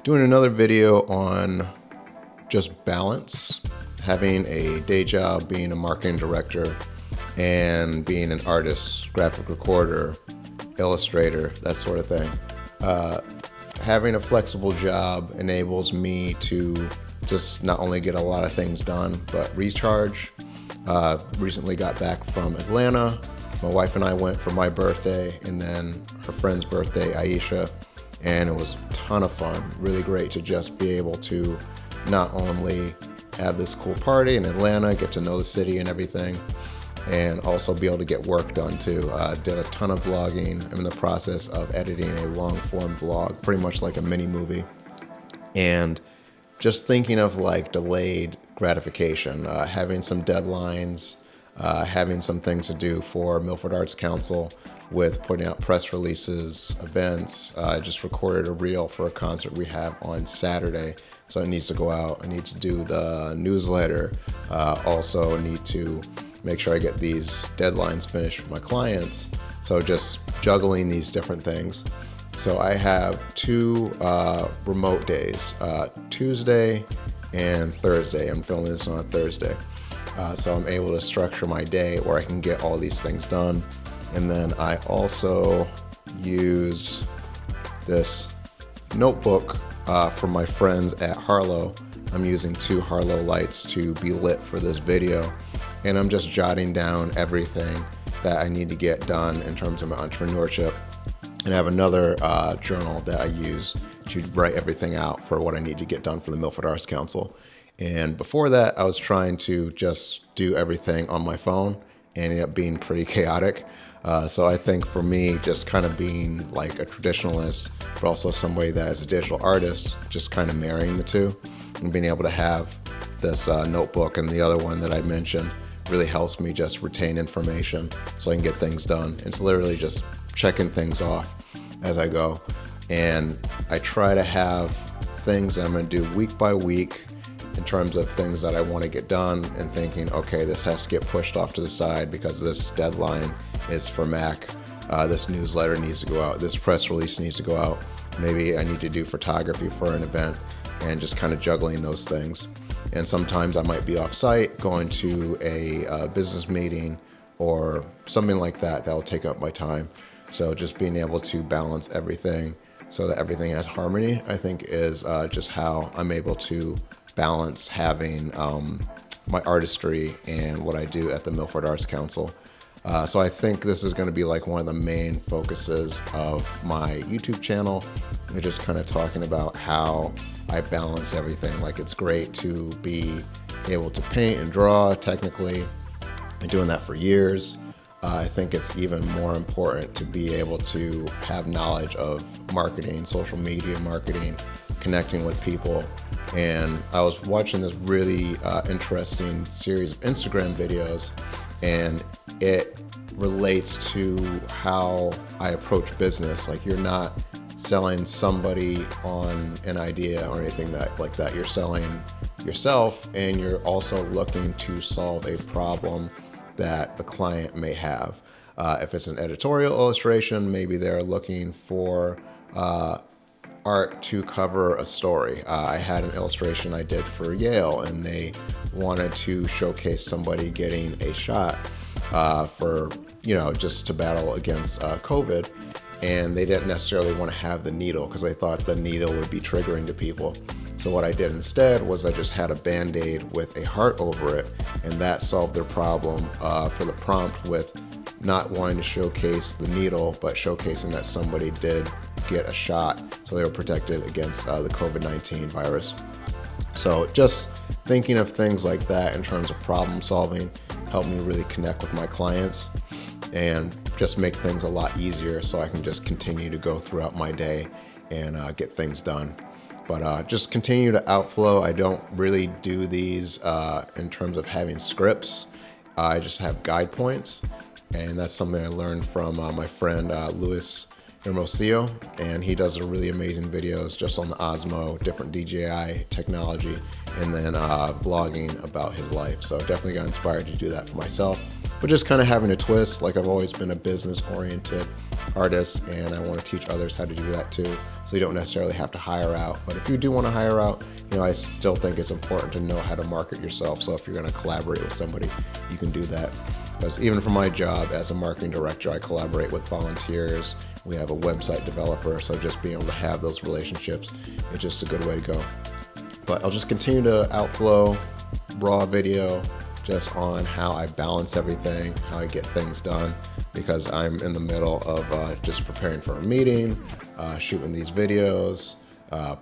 Doing another video on just balance, having a day job, being a marketing director, and being an artist, graphic recorder, illustrator, that sort of thing. Having a flexible job enables me to just not only get a lot of things done, but recharge. Recently got back from Atlanta. My wife and I went for my birthday and then her friend's birthday, Aisha, and it was a ton of fun. Really great to just be able to not only have this cool party in Atlanta, get to know the city and everything, and also be able to get work done too. Did a ton of vlogging. I'm in the process of editing a long form vlog, pretty much like a mini movie. And just thinking of like delayed gratification, having some deadlines, having some things to do for Milford Arts Council with putting out press releases, events. I just recorded a reel for a concert we have on Saturday, so it needs to go out. I need to do the newsletter. Also need to make sure I get these deadlines finished for my clients. So just juggling these different things. So I have two remote days, Tuesday and Thursday. I'm filming this on a Thursday. So I'm able to structure my day where I can get all these things done. And then I also use this notebook from my friends at Harlow. I'm using 2 Harlow lights to be lit for this video. And I'm just jotting down everything that I need to get done in terms of my entrepreneurship. And I have another journal that I use to write everything out for what I need to get done for the Milford Arts Council. And before that, I was trying to just do everything on my phone and ended up being pretty chaotic. So I think for me, just kind of being like a traditionalist, but also somebody that is a digital artist, just kind of marrying the two and being able to have this notebook and the other one that I mentioned really helps me just retain information so I can get things done. It's literally just checking things off as I go. And I try to have things that I'm going to do week by week in terms of things that I want to get done and thinking, okay, this has to get pushed off to the side because this deadline is for Mac. This newsletter needs to go out. This press release needs to go out. Maybe I need to do photography for an event, and just kind of juggling those things. And sometimes I might be off site going to a business meeting or something like that that'll take up my time. So just being able to balance everything so that everything has harmony, I think is just how I'm able to balance having my artistry and what I do at the Milford Arts Council. So I think this is going to be like one of the main focuses of my YouTube channel. We're just kind of talking about how I balance everything. Like, it's great to be able to paint and draw technically. I've been doing that for years. I think it's even more important to be able to have knowledge of marketing, social media marketing, connecting with people. And I was watching this really interesting series of Instagram videos, and it relates to how I approach business. Like, you're not selling somebody on an idea or anything like that. You're selling yourself, and you're also looking to solve a problem that the client may have. If it's an editorial illustration, maybe they're looking for art to cover a story. I had an illustration I did for Yale, and they wanted to showcase somebody getting a shot for, just to battle against COVID. And they didn't necessarily want to have the needle because they thought the needle would be triggering to people. So what I did instead was I just had a Band-Aid with a heart over it, and that solved their problem for the prompt with not wanting to showcase the needle, but showcasing that somebody did get a shot, so they were protected against the COVID-19 virus. So just thinking of things like that in terms of problem solving helped me really connect with my clients and just make things a lot easier so I can just continue to go throughout my day and get things done. But just continue to outflow. I don't really do these in terms of having scripts. I just have guide points, and that's something I learned from my friend Lewis. Hermosillo, and he does really amazing videos just on the Osmo, different DJI technology, and then vlogging about his life. So definitely got inspired to do that for myself, but just kind of having a twist. Like, I've always been a business-oriented artist, and I want to teach others how to do that too. So you don't necessarily have to hire out, but if you do want to hire out, I still think it's important to know how to market yourself. So if you're going to collaborate with somebody, you can do that. Because even for my job as a marketing director, I collaborate with volunteers. We have a website developer, so just being able to have those relationships is just a good way to go. But I'll just continue to outflow raw video just on how I balance everything, how I get things done, because I'm in the middle of just preparing for a meeting, shooting these videos,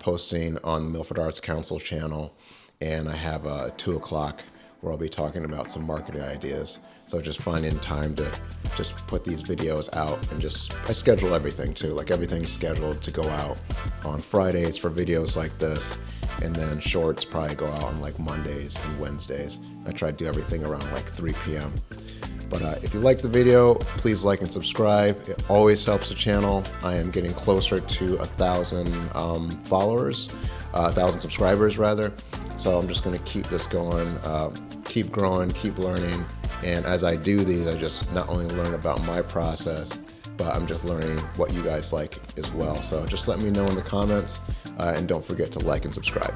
posting on the Milford Arts Council channel, and I have a 2 o'clock where I'll be talking about some marketing ideas. So just finding time to just put these videos out, and I schedule everything too. Like, everything's scheduled to go out on Fridays for videos like this, and then shorts probably go out on like Mondays and Wednesdays. I try to do everything around like 3 p.m. But if you like the video, please like and subscribe. It always helps the channel. I am getting closer to 1,000 followers, 1,000 subscribers rather. So I'm just gonna keep this going, keep growing, keep learning. And as I do these, I just not only learn about my process, but I'm just learning what you guys like as well. So just let me know in the comments, and don't forget to like and subscribe.